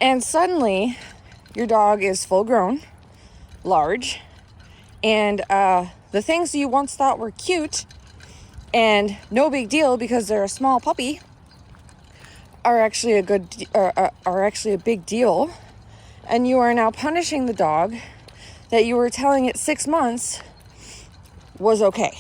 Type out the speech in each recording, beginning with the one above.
And suddenly your dog is full grown, large, and the things you once thought were cute and no big deal because they're a small puppy are actually a big deal, and you are now punishing the dog that you were telling it 6 months was okay.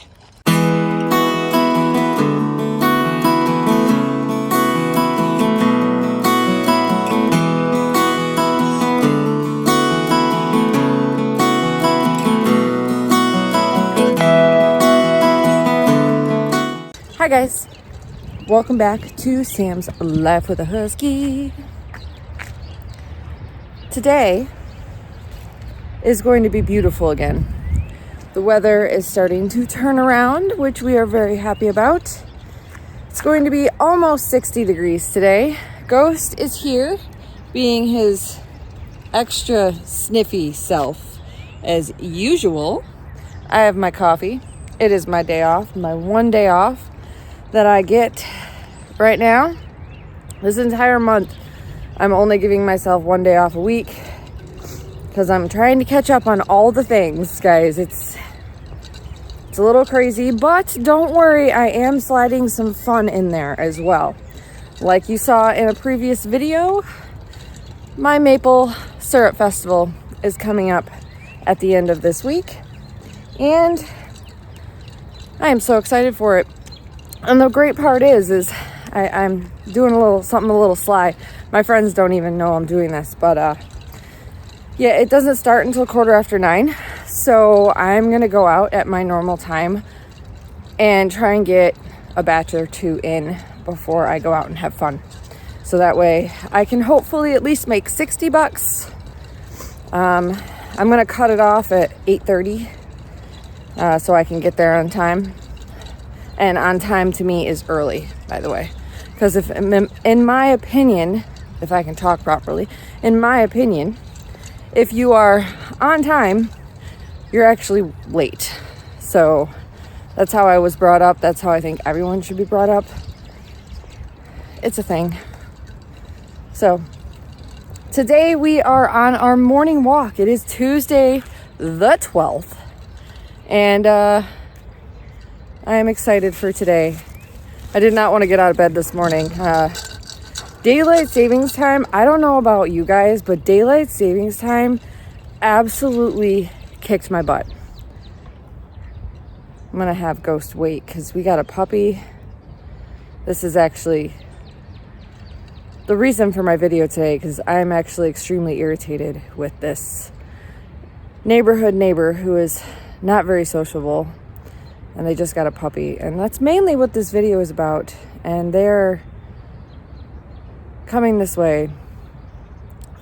Hi guys, welcome back to Sam's Life with a Husky. Today is going to be beautiful again. The weather is starting to turn around, which we are very happy about. It's going to be almost 60 degrees today. Ghost is here, being his extra sniffy self as usual. I have my coffee. It is my day off, my one day off that I get right now. This entire month, I'm only giving myself one day off a week because I'm trying to catch up on all the things, guys. It's a little crazy, but don't worry, I am sliding some fun in there as well. Like you saw in a previous video, my maple syrup festival is coming up at the end of this week, and I am so excited for it. And the great part is I'm doing something a little sly. My friends don't even know I'm doing this, but yeah, it doesn't start until 9:15. So I'm gonna go out at my normal time and try and get a batch or two in before I go out and have fun. So that way I can hopefully at least make $60. I'm gonna cut it off at 8:30 so I can get there on time. And on time to me is early, by the way. Because in my opinion, if I can talk properly, in my opinion, if you are on time, you're actually late. So that's how I was brought up. That's how I think everyone should be brought up. It's a thing. So today we are on our morning walk. It is Tuesday the 12th. And I am excited for today. I did not want to get out of bed this morning. Daylight savings time, I don't know about you guys, but daylight savings time absolutely kicked my butt. I'm going to have Ghost wait because we got a puppy. This is actually the reason for my video today, because I'm actually extremely irritated with this neighborhood neighbor who is not very sociable. And they just got a puppy. And that's mainly what this video is about. And they're coming this way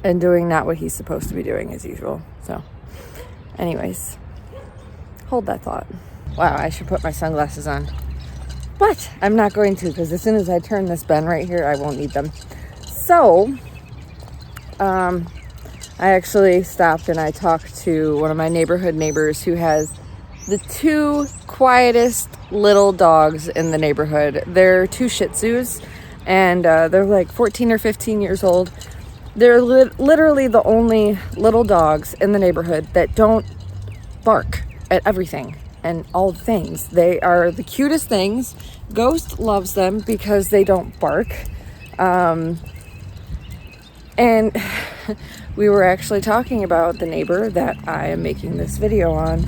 and doing not what he's supposed to be doing as usual. So, anyways, hold that thought. Wow, I should put my sunglasses on. But I'm not going to, because as soon as I turn this bend right here, I won't need them. So, I actually stopped and I talked to one of my neighborhood neighbors who has the two quietest little dogs in the neighborhood. They're two Shih Tzus, and they're like 14 or 15 years old. They're literally the only little dogs in the neighborhood that don't bark at everything and all things. They are the cutest things. Ghost loves them because they don't bark. And we were actually talking about the neighbor that I am making this video on.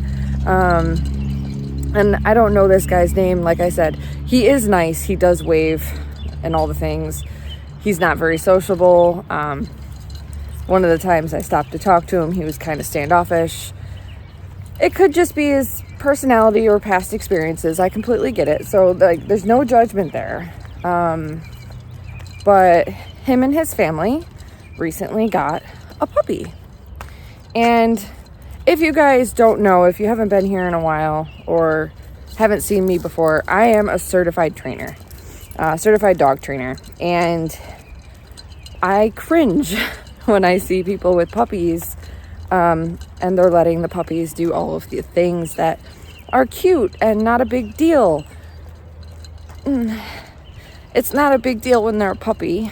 And I don't know this guy's name. Like I said, he is nice. He does wave and all the things. He's not very sociable. One of the times I stopped to talk to him, he was kind of standoffish. It could just be his personality or past experiences. I completely get it. So like, there's no judgment there. But him and his family recently got a puppy. And if you guys don't know, if you haven't been here in a while or haven't seen me before, I am a certified trainer, certified dog trainer. And I cringe when I see people with puppies and they're letting the puppies do all of the things that are cute and not a big deal. It's not a big deal when they're a puppy.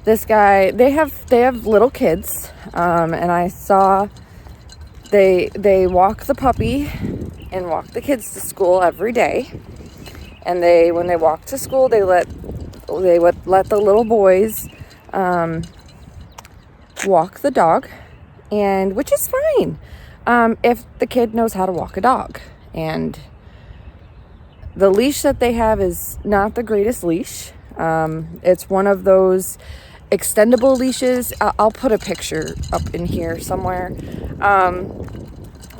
This guy, they have little kids, and I saw they walk the puppy and walk the kids to school every day. And when they walk to school, they let the little boys walk the dog, and which is fine if the kid knows how to walk a dog. And the leash that they have is not the greatest leash. It's one of those extendable leashes. I'll put a picture up in here somewhere.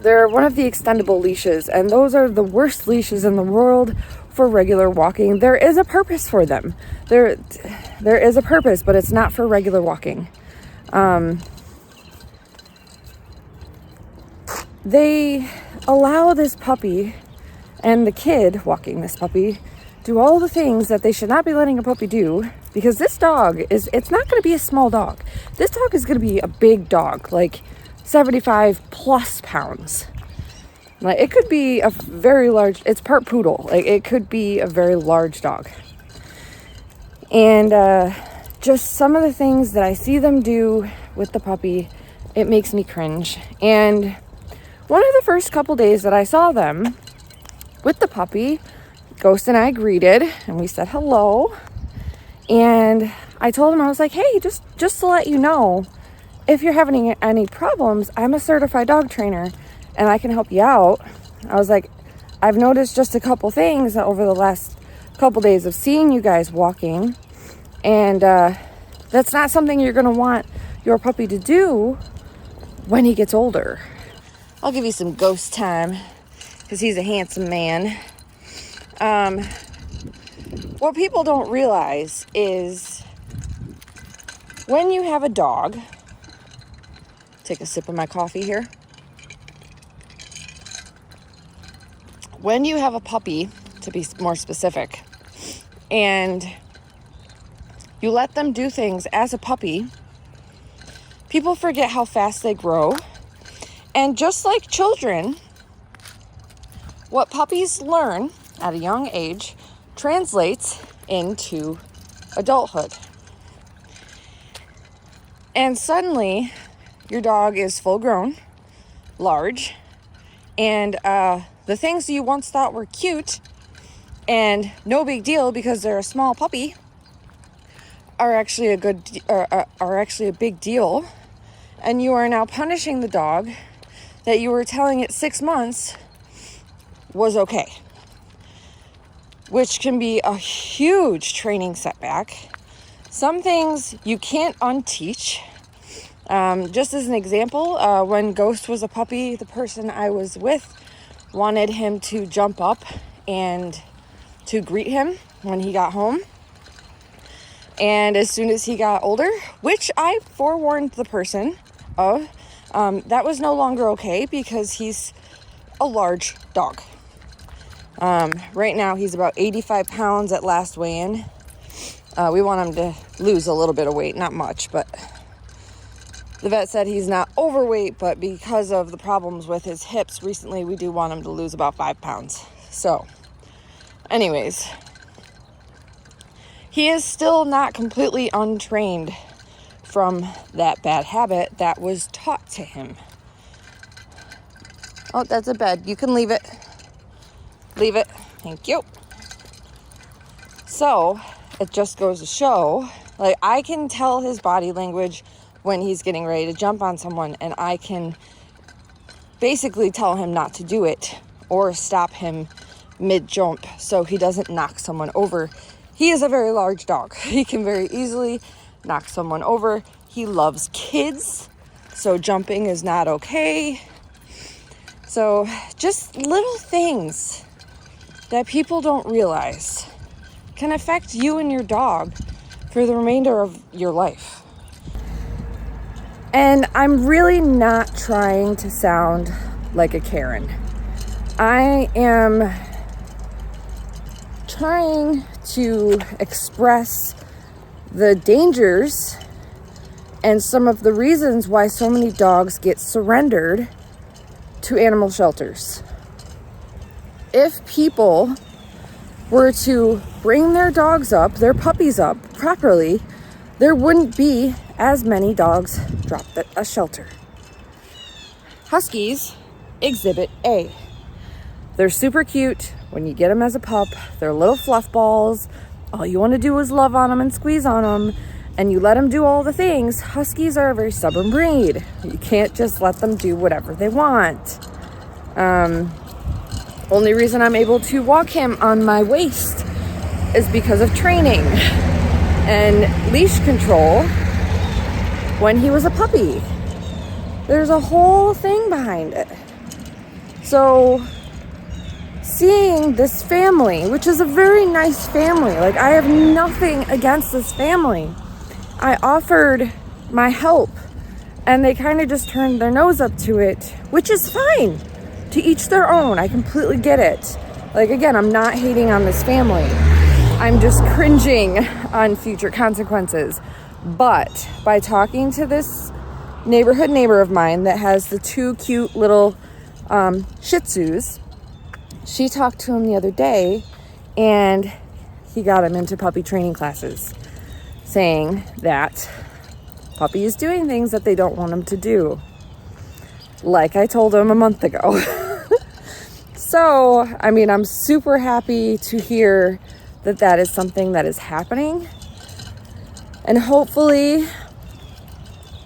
They're one of the extendable leashes, and those are the worst leashes in the world for regular walking. There is a purpose for them. There is a purpose, but it's not for regular walking. They allow this puppy and the kid walking this puppy do all the things that they should not be letting a puppy do, because this dog it's not going to be a small dog. This dog is going to be a big dog, like 75 plus pounds. Like, it could be a very large, it's part poodle. Like, it could be a very large dog. And just some of the things that I see them do with the puppy, it makes me cringe. And one of the first couple days that I saw them with the puppy, Ghost and I greeted, and we said hello. And I told him, I was like, hey, just to let you know, if you're having any problems, I'm a certified dog trainer and I can help you out. I was like, I've noticed just a couple things over the last couple days of seeing you guys walking, and that's not something you're going to want your puppy to do when he gets older. I'll give you some Ghost time because he's a handsome man. What people don't realize is when you have a dog, take a sip of my coffee here. When you have a puppy, to be more specific, and you let them do things as a puppy, people forget how fast they grow. And just like children, what puppies learn at a young age translates into adulthood. And suddenly, your dog is full grown, large, and the things you once thought were cute and no big deal because they're a small puppy are actually a big deal. And you are now punishing the dog that you were telling it 6 months was okay, which can be a huge training setback. Some things you can't unteach. Just as an example, when Ghost was a puppy, the person I was with wanted him to jump up and to greet him when he got home. And as soon as he got older, which I forewarned the person of, that was no longer okay because he's a large dog. Right now he's about 85 pounds at last weigh-in. We want him to lose a little bit of weight, not much, but the vet said he's not overweight, but because of the problems with his hips recently, we do want him to lose about 5 pounds. So, anyways, he is still not completely untrained from that bad habit that was taught to him. Oh, that's a bed. You can leave it. Leave it. Thank you. So, it just goes to show, like, I can tell his body language when he's getting ready to jump on someone, and I can basically tell him not to do it or stop him mid-jump so he doesn't knock someone over. He is a very large dog. He can very easily knock someone over. He loves kids, so jumping is not okay. So just little things that people don't realize can affect you and your dog for the remainder of your life. And I'm really not trying to sound like a Karen. I am trying to express the dangers and some of the reasons why so many dogs get surrendered to animal shelters. If people were to bring their dogs up, their puppies up properly, there wouldn't be as many dogs dropped at a shelter. Huskies, Exhibit A. They're super cute when you get them as a pup. They're little fluff balls. All you want to do is love on them and squeeze on them, and you let them do all the things. Huskies are a very stubborn breed. You can't just let them do whatever they want. Only reason I'm able to walk him on my waist is because of training and leash control when he was a puppy. There's a whole thing behind it. So seeing this family, which is a very nice family, like I have nothing against this family. I offered my help and they kind of just turned their nose up to it, which is fine. To each their own. I completely get it. Like, again, I'm not hating on this family. I'm just cringing on future consequences. But by talking to this neighborhood neighbor of mine that has the 2 cute little Shih Tzus, she talked to him the other day and he got him into puppy training classes, saying that puppy is doing things that they don't want him to do. Like I told him a month ago. So, I mean, I'm super happy to hear that that is something that is happening. And hopefully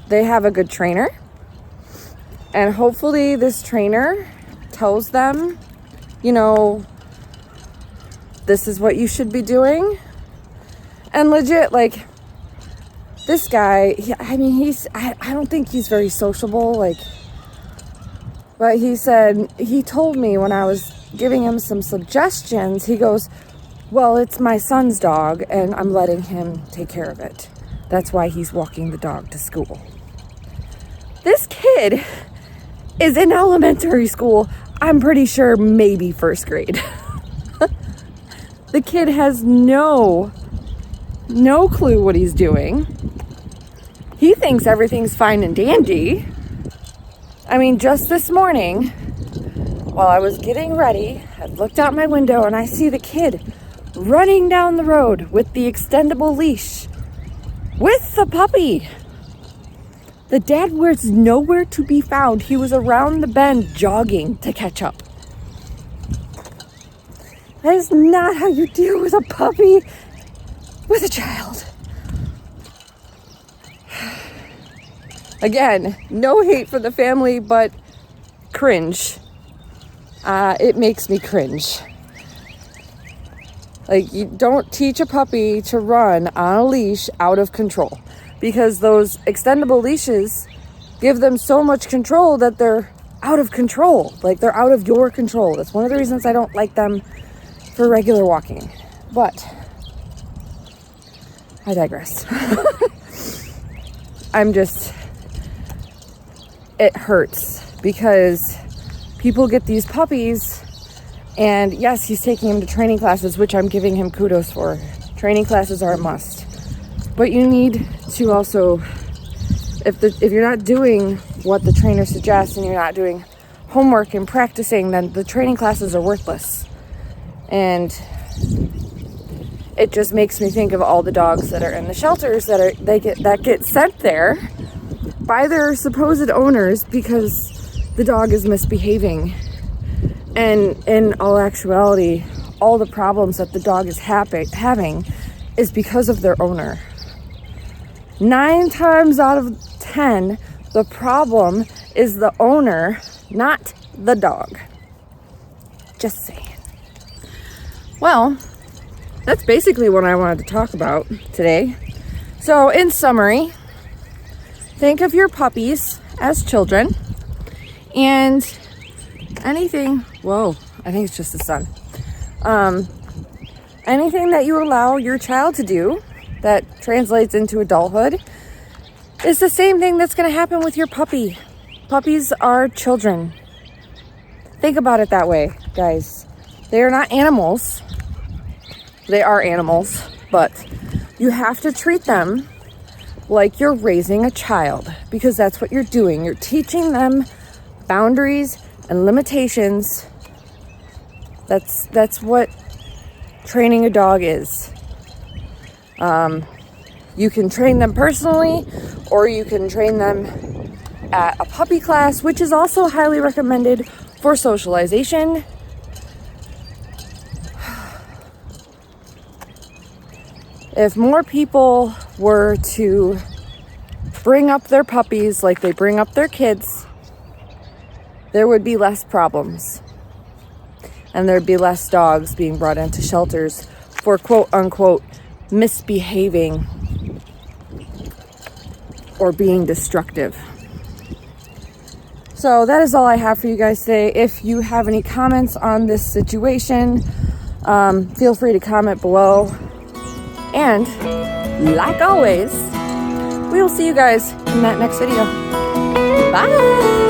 they have a good trainer. And hopefully this trainer tells them, you know, this is what you should be doing. And legit, like, this guy, I don't think he's very sociable, like, but he told me when I was giving him some suggestions, he goes, well, it's my son's dog and I'm letting him take care of it. That's why he's walking the dog to school. This kid is in elementary school. I'm pretty sure maybe first grade. The kid has no clue what he's doing. He thinks everything's fine and dandy. I mean, just this morning, while I was getting ready, I looked out my window and I see the kid running down the road with the extendable leash with the puppy. The dad was nowhere to be found. He was around the bend jogging to catch up. That is not how you deal with a puppy with a child. Again, no hate for the family, but cringe. It makes me cringe. Like, you don't teach a puppy to run on a leash out of control, because those extendable leashes give them so much control that they're out of control. Like, they're out of your control. That's one of the reasons I don't like them for regular walking. But I digress. It hurts because people get these puppies, and yes, he's taking him to training classes, which I'm giving him kudos for. Training classes are a must. But you need to also, if you're not doing what the trainer suggests and you're not doing homework and practicing, then the training classes are worthless. And it just makes me think of all the dogs that are in the shelters that get sent there by their supposed owners because the dog is misbehaving. And in all actuality, all the problems that the dog is having is because of their owner. 9 times out of 10, the problem is the owner, not the dog. Just saying. Well, that's basically what I wanted to talk about today. So, in summary, think of your puppies as children, and anything, I think it's just the sun. Anything that you allow your child to do that translates into adulthood is the same thing that's going to happen with your puppy. Puppies are children. Think about it that way, guys. They are not animals. They are animals, but you have to treat them like you're raising a child, because that's what you're doing. You're teaching them boundaries and limitations. That's what training a dog is. You can train them personally, or you can train them at a puppy class, which is also highly recommended for socialization. If more people were to bring up their puppies like they bring up their kids, there would be less problems. And there'd be less dogs being brought into shelters for quote unquote misbehaving or being destructive. So that is all I have for you guys today. If you have any comments on this situation, feel free to comment below. And like always, we will see you guys in that next video. Bye!